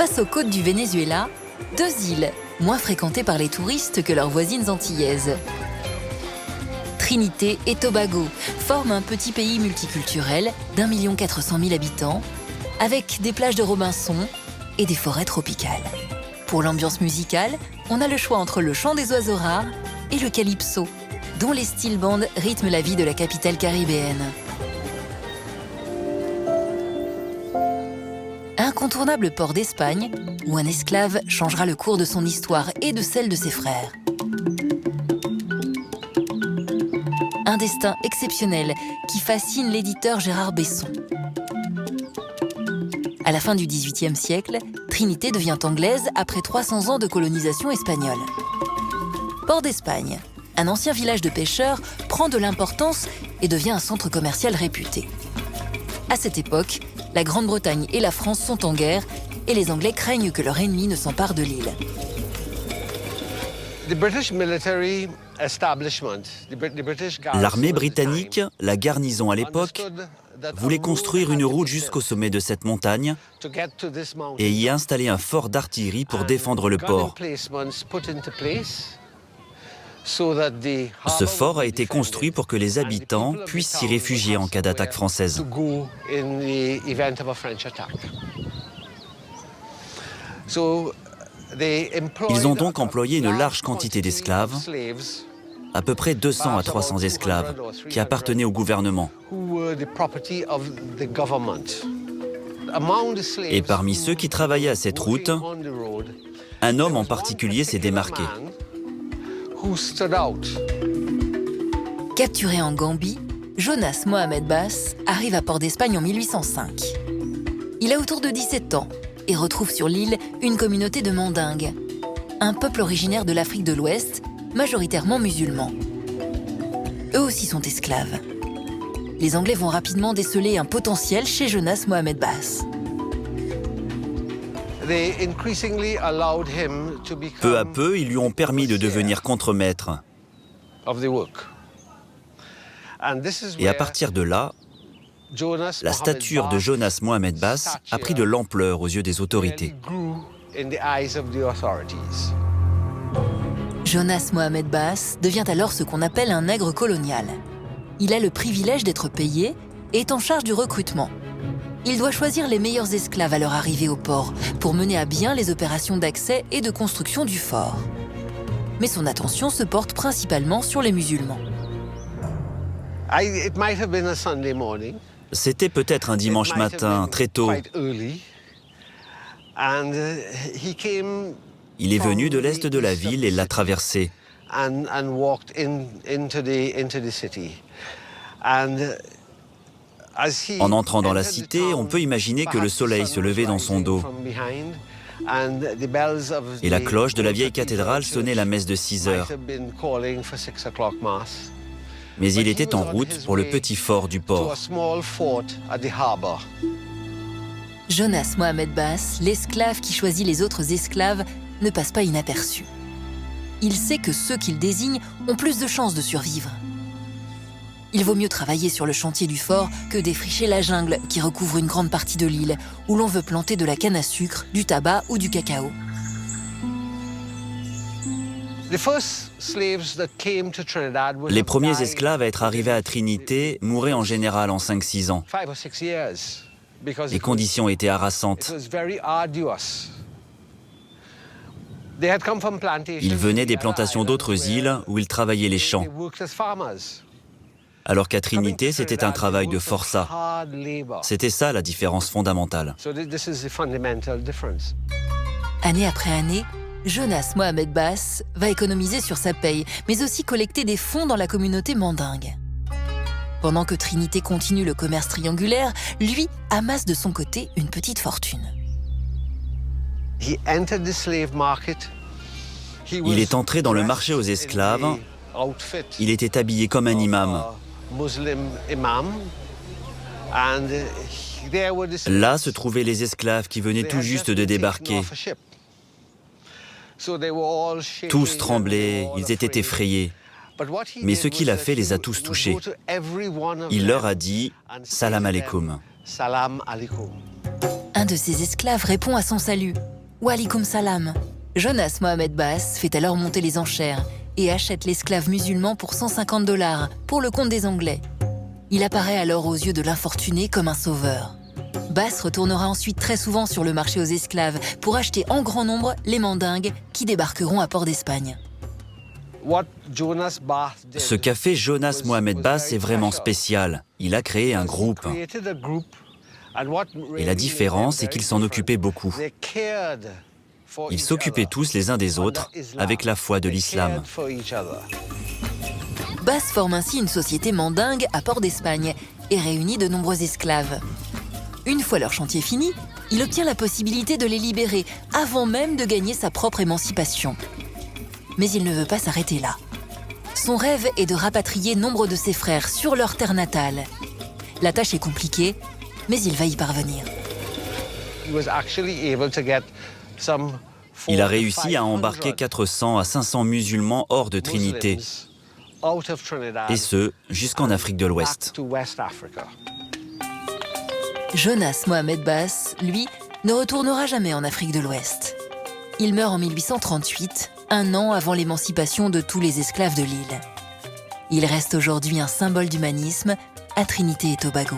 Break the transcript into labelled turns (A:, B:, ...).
A: Face aux côtes du Venezuela, deux îles, moins fréquentées par les touristes que leurs voisines antillaises. Trinité et Tobago forment un petit pays multiculturel d'1 400 000 habitants, avec des plages de Robinson et des forêts tropicales. Pour l'ambiance musicale, on a le choix entre le chant des oiseaux rares et le calypso, dont les steel bands rythment la vie de la capitale caribéenne. Incontournable port d'Espagne, où un esclave changera le cours de son histoire et de celle de ses frères. Un destin exceptionnel qui fascine l'éditeur Gérard Besson. À la fin du XVIIIe siècle, Trinité devient anglaise après 300 ans de colonisation espagnole. Port d'Espagne, un ancien village de pêcheurs, prend de l'importance et devient un centre commercial réputé. À cette époque, la Grande-Bretagne et la France sont en guerre et les Anglais craignent que leur ennemi ne s'empare de l'île.
B: L'armée britannique, la garnison à l'époque, voulait construire une route jusqu'au sommet de cette montagne et y installer un fort d'artillerie pour défendre le port. Ce fort a été construit pour que les habitants puissent s'y réfugier en cas d'attaque française. Ils ont donc employé une large quantité d'esclaves, à peu près 200 à 300 esclaves, qui appartenaient au gouvernement. Et parmi ceux qui travaillaient à cette route, un homme en particulier s'est démarqué.
A: Capturé en Gambie, Jonas Mohamed Bass arrive à Port d'Espagne en 1805. Il a autour de 17 ans et retrouve sur l'île une communauté de Mandingues, un peuple originaire de l'Afrique de l'Ouest, majoritairement musulmans. Eux aussi sont esclaves. Les Anglais vont rapidement déceler un potentiel chez Jonas Mohamed Bass.
B: Peu à peu, ils lui ont permis de devenir contremaître. Et à partir de là, la stature de Jonas Mohamed Bass a pris de l'ampleur aux yeux des autorités.
A: Jonas Mohamed Bass devient alors ce qu'on appelle un nègre colonial. Il a le privilège d'être payé et est en charge du recrutement. Il doit choisir les meilleurs esclaves à leur arrivée au port pour mener à bien les opérations d'accès et de construction du fort. Mais son attention se porte principalement sur les musulmans.
B: C'était peut-être un dimanche matin, très tôt. Il est venu de l'est de la ville et l'a traversé. En entrant dans la cité, on peut imaginer que le soleil se levait dans son dos. Et la cloche de la vieille cathédrale sonnait la messe de 6 heures. Mais il était en route pour le petit fort du port.
A: Jonas Mohamed Bass, l'esclave qui choisit les autres esclaves, ne passe pas inaperçu. Il sait que ceux qu'il désigne ont plus de chances de survivre. Il vaut mieux travailler sur le chantier du fort que défricher la jungle qui recouvre une grande partie de l'île, où l'on veut planter de la canne à sucre, du tabac ou du cacao.
B: Les premiers esclaves à être arrivés à Trinité mouraient en général en 5-6 ans. Les conditions étaient harassantes. Ils venaient des plantations d'autres îles où ils travaillaient les champs. Alors qu'à Trinité, c'était un travail de forçat. C'était ça la différence fondamentale.
A: Année après année, Jonas Mohamed Bass va économiser sur sa paye, mais aussi collecter des fonds dans la communauté mandingue. Pendant que Trinité continue le commerce triangulaire, lui amasse de son côté une petite fortune.
B: Il est entré dans le marché aux esclaves. Il était habillé comme un imam. Là se trouvaient les esclaves qui venaient tout juste de débarquer. Tous tremblaient, ils étaient effrayés. Mais ce qu'il a fait les a tous touchés. Il leur a dit « Salam alaikum ».
A: Un de ses esclaves répond à son salut. « Walikoum salam ». Jonas Mohamed Bass fait alors monter les enchères et achète l'esclave musulman pour $150 pour le compte des Anglais. Il apparaît alors aux yeux de l'infortuné comme un sauveur. Bass retournera ensuite très souvent sur le marché aux esclaves pour acheter en grand nombre les mandingues qui débarqueront à Port d'Espagne.
B: Ce qu'a fait Jonas Mohamed Bass est vraiment spécial. Il a créé un groupe. Et la différence, c'est qu'ils s'en occupaient beaucoup. Ils s'occupaient tous les uns des autres avec la foi de l'islam.
A: Bass forme ainsi une société mandingue à Port d'Espagne et réunit de nombreux esclaves. Une fois leur chantier fini, il obtient la possibilité de les libérer avant même de gagner sa propre émancipation. Mais il ne veut pas s'arrêter là. Son rêve est de rapatrier nombre de ses frères sur leur terre natale. La tâche est compliquée, mais il va y parvenir.
B: Il a réussi à embarquer 400 à 500 musulmans hors de Trinité, et ce, jusqu'en Afrique de l'Ouest.
A: Jonas Mohamed Bass, lui, ne retournera jamais en Afrique de l'Ouest. Il meurt en 1838, un an avant l'émancipation de tous les esclaves de l'île. Il reste aujourd'hui un symbole d'humanisme à Trinité et Tobago.